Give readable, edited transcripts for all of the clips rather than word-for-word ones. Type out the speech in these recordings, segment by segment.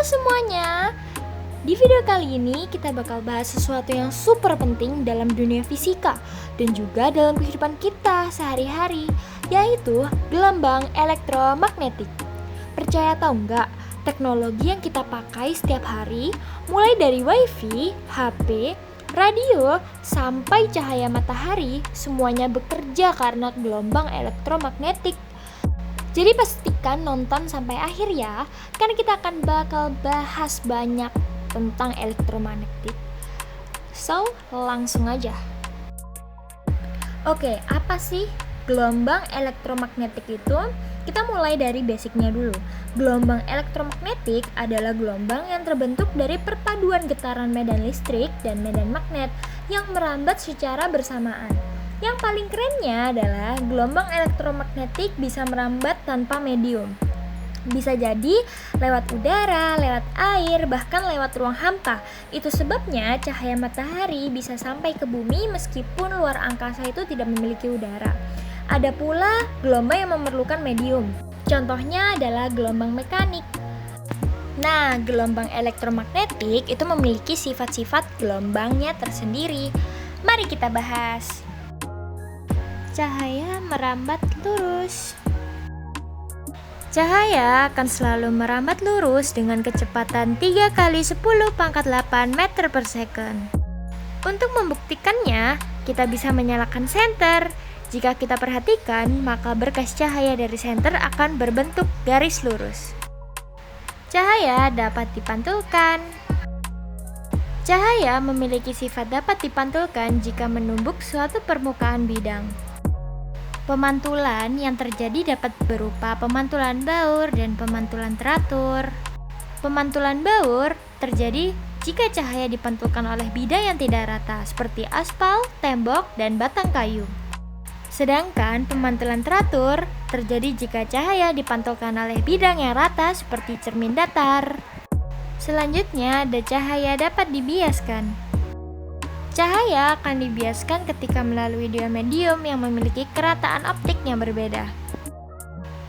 Halo semuanya. Di video kali ini kita bakal bahas sesuatu yang super penting dalam dunia fisika dan juga dalam kehidupan kita sehari-hari, yaitu gelombang elektromagnetik. Percaya atau enggak, teknologi yang kita pakai setiap hari, mulai dari wifi, HP, radio, sampai cahaya matahari, semuanya bekerja karena gelombang elektromagnetik. Jadi pastikan nonton sampai akhir ya, karena kita akan bakal bahas banyak tentang elektromagnetik. So, langsung aja. Oke, apa sih gelombang elektromagnetik itu? Kita mulai dari basicnya dulu. Gelombang elektromagnetik adalah gelombang yang terbentuk dari perpaduan getaran medan listrik dan medan magnet yang merambat secara bersamaan. Yang paling kerennya adalah gelombang elektromagnetik bisa merambat tanpa medium. Bisa jadi lewat udara, lewat air, bahkan lewat ruang hampa. Itu sebabnya cahaya matahari bisa sampai ke bumi meskipun luar angkasa itu tidak memiliki udara. Ada pula gelombang yang memerlukan medium. Contohnya adalah gelombang mekanik. Nah, gelombang elektromagnetik itu memiliki sifat-sifat gelombangnya tersendiri. Mari kita bahas. Cahaya merambat lurus. Cahaya akan selalu merambat lurus dengan kecepatan 3 kali 10 pangkat 8 meter per second. Untuk membuktikannya, kita bisa menyalakan senter. Jika kita perhatikan, maka berkas cahaya dari senter akan berbentuk garis lurus. Cahaya dapat dipantulkan. Cahaya memiliki sifat dapat dipantulkan jika menumbuk suatu permukaan bidang. Pemantulan yang terjadi dapat berupa pemantulan baur dan pemantulan teratur. Pemantulan baur terjadi jika cahaya dipantulkan oleh bidang yang tidak rata, seperti aspal, tembok, dan batang kayu. Sedangkan pemantulan teratur terjadi jika cahaya dipantulkan oleh bidang yang rata, seperti cermin datar. Selanjutnya, ada cahaya dapat dibiaskan. Cahaya akan dibiaskan ketika melalui dua medium yang memiliki kerataan optik yang berbeda.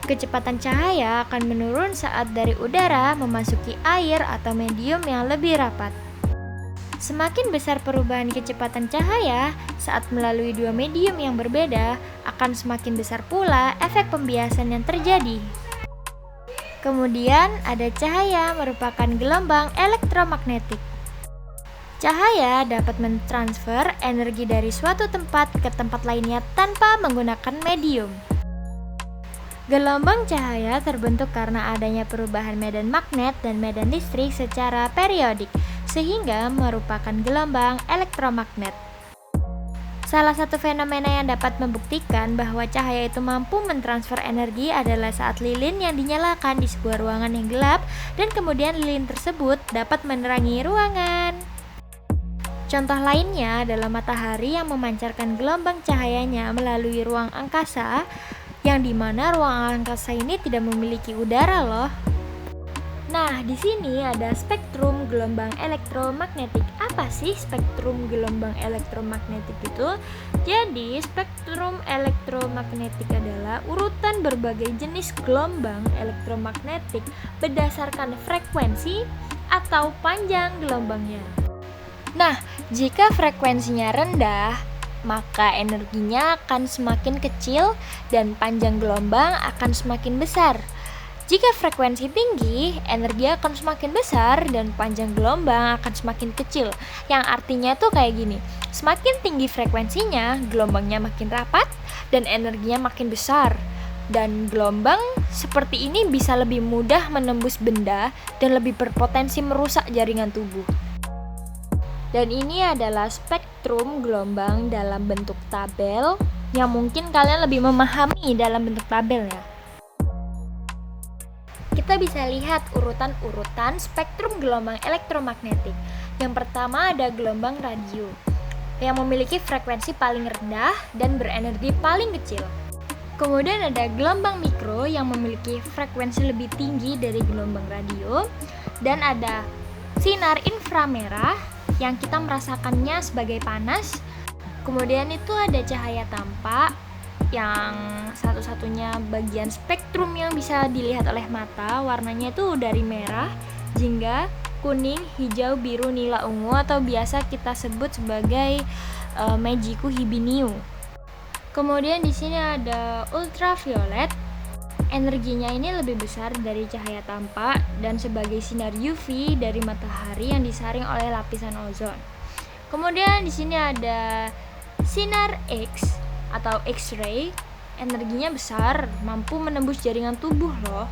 Kecepatan cahaya akan menurun saat dari udara memasuki air atau medium yang lebih rapat. Semakin besar perubahan kecepatan cahaya saat melalui dua medium yang berbeda, akan semakin besar pula efek pembiasan yang terjadi. Kemudian ada cahaya merupakan gelombang elektromagnetik. Cahaya dapat mentransfer energi dari suatu tempat ke tempat lainnya tanpa menggunakan medium. Gelombang cahaya terbentuk karena adanya perubahan medan magnet dan medan listrik secara periodik, sehingga merupakan gelombang elektromagnet. Salah satu fenomena yang dapat membuktikan bahwa cahaya itu mampu mentransfer energi adalah saat lilin yang dinyalakan di sebuah ruangan yang gelap dan kemudian lilin tersebut dapat menerangi ruangan. Contoh lainnya adalah matahari yang memancarkan gelombang cahayanya melalui ruang angkasa, yang dimana ruang angkasa ini tidak memiliki udara loh. Nah, di sini ada spektrum gelombang elektromagnetik. Apa sih spektrum gelombang elektromagnetik itu? Jadi, spektrum elektromagnetik adalah urutan berbagai jenis gelombang elektromagnetik berdasarkan frekuensi atau panjang gelombangnya. Nah, jika frekuensinya rendah, maka energinya akan semakin kecil dan panjang gelombang akan semakin besar. Jika frekuensi tinggi, energi akan semakin besar dan panjang gelombang akan semakin kecil. Yang artinya tuh kayak gini, semakin tinggi frekuensinya, gelombangnya makin rapat dan energinya makin besar. Dan gelombang seperti ini bisa lebih mudah menembus benda dan lebih berpotensi merusak jaringan tubuh. Dan ini adalah spektrum gelombang dalam bentuk tabel yang mungkin kalian lebih memahami dalam bentuk tabel ya. Kita bisa lihat urutan-urutan spektrum gelombang elektromagnetik. Yang pertama ada gelombang radio yang memiliki frekuensi paling rendah dan berenergi paling kecil. Kemudian ada gelombang mikro yang memiliki frekuensi lebih tinggi dari gelombang radio. Dan ada sinar inframerah yang kita merasakannya sebagai panas. Kemudian itu ada cahaya tampak yang satu-satunya bagian spektrum yang bisa dilihat oleh mata, warnanya itu dari merah jingga, kuning, hijau, biru, nila, ungu atau biasa kita sebut sebagai Mejiku hibiniu. Kemudian di sini ada ultraviolet. Energinya ini lebih besar dari cahaya tampak dan sebagai sinar UV dari matahari yang disaring oleh lapisan ozon. Kemudian di sini ada sinar X atau X-ray. Energinya besar, mampu menembus jaringan tubuh loh.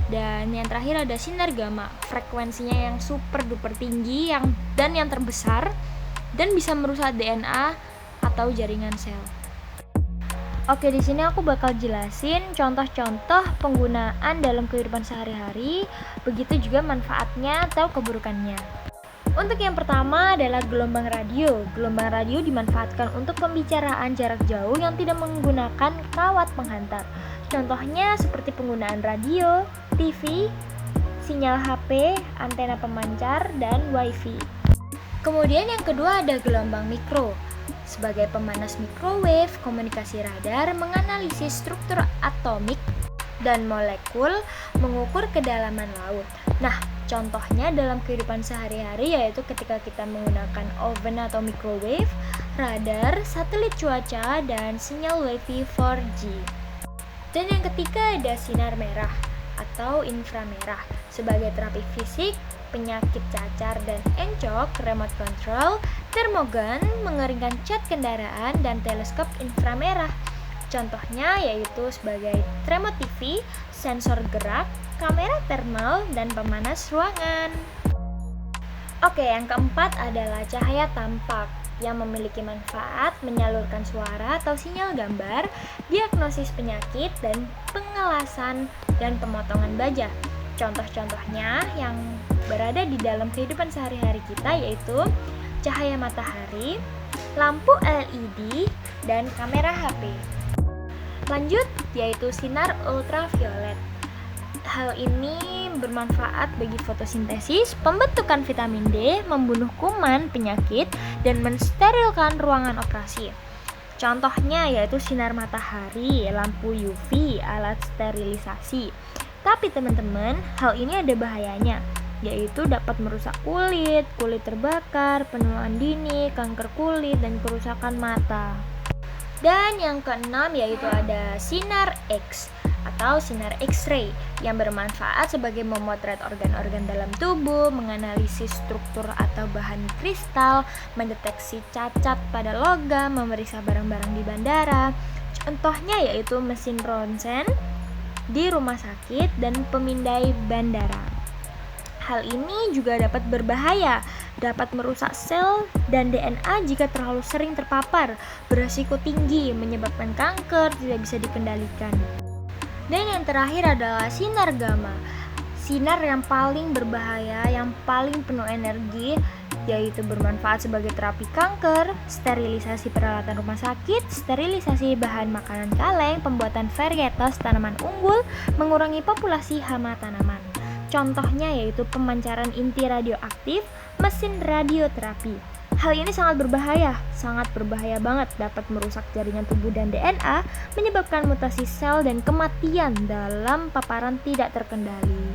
Dan yang terakhir ada sinar gamma. Frekuensinya yang super duper tinggi dan yang terbesar dan bisa merusak DNA atau jaringan sel. Oke, di sini aku bakal jelasin contoh-contoh penggunaan dalam kehidupan sehari-hari, begitu juga manfaatnya atau keburukannya. Untuk yang pertama adalah gelombang radio. Gelombang radio dimanfaatkan untuk pembicaraan jarak jauh yang tidak menggunakan kawat penghantar. Contohnya seperti penggunaan radio, TV, sinyal HP, antena pemancar, dan WiFi. Kemudian yang kedua ada gelombang mikro. Sebagai pemanas microwave, komunikasi radar menganalisis struktur atomik dan molekul, mengukur kedalaman laut. Nah, contohnya dalam kehidupan sehari-hari yaitu ketika kita menggunakan oven atau microwave, radar, satelit cuaca, dan sinyal WiFi 4G. Dan yang ketiga ada sinar merah atau inframerah. Sebagai terapi fisik, penyakit cacar dan encok, remote control, termogan, mengeringkan cat kendaraan, dan teleskop inframerah. Contohnya yaitu sebagai remote TV, sensor gerak, kamera thermal, dan pemanas ruangan. Oke, yang keempat adalah cahaya tampak yang memiliki manfaat menyalurkan suara atau sinyal gambar, diagnosis penyakit, dan pengelasan dan pemotongan baja. Contoh-contohnya yang berada di dalam kehidupan sehari-hari kita yaitu cahaya matahari, lampu LED, dan kamera HP. Lanjut, yaitu sinar ultraviolet. Hal ini bermanfaat bagi fotosintesis, pembentukan vitamin D, membunuh kuman, penyakit, dan mensterilkan ruangan operasi. Contohnya yaitu sinar matahari, lampu UV, alat sterilisasi. Tapi teman-teman, hal ini ada bahayanya, yaitu dapat merusak kulit terbakar, penuaan dini, kanker kulit, dan kerusakan mata. Dan yang keenam yaitu ada sinar X atau sinar X-ray yang bermanfaat sebagai memotret organ-organ dalam tubuh, menganalisis struktur atau bahan kristal, mendeteksi cacat pada logam, memeriksa barang-barang di bandara. Contohnya yaitu mesin ronsen di rumah sakit dan pemindai bandara. Hal ini juga dapat berbahaya, dapat merusak sel dan DNA jika terlalu sering terpapar, beresiko tinggi, menyebabkan kanker, tidak bisa dikendalikan. Dan yang terakhir adalah sinar gamma. Sinar yang paling berbahaya, yang paling penuh energi, yaitu bermanfaat sebagai terapi kanker, sterilisasi peralatan rumah sakit, sterilisasi bahan makanan kaleng, pembuatan varietas tanaman unggul, mengurangi populasi hama tanaman. Contohnya yaitu pemancaran inti radioaktif, mesin radioterapi. Hal ini sangat berbahaya banget, dapat merusak jaringan tubuh dan DNA, menyebabkan mutasi sel dan kematian dalam paparan tidak terkendali.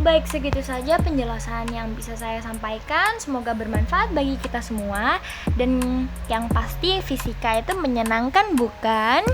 Baik, segitu saja penjelasan yang bisa saya sampaikan. Semoga bermanfaat bagi kita semua. Dan yang pasti fisika itu menyenangkan, bukan?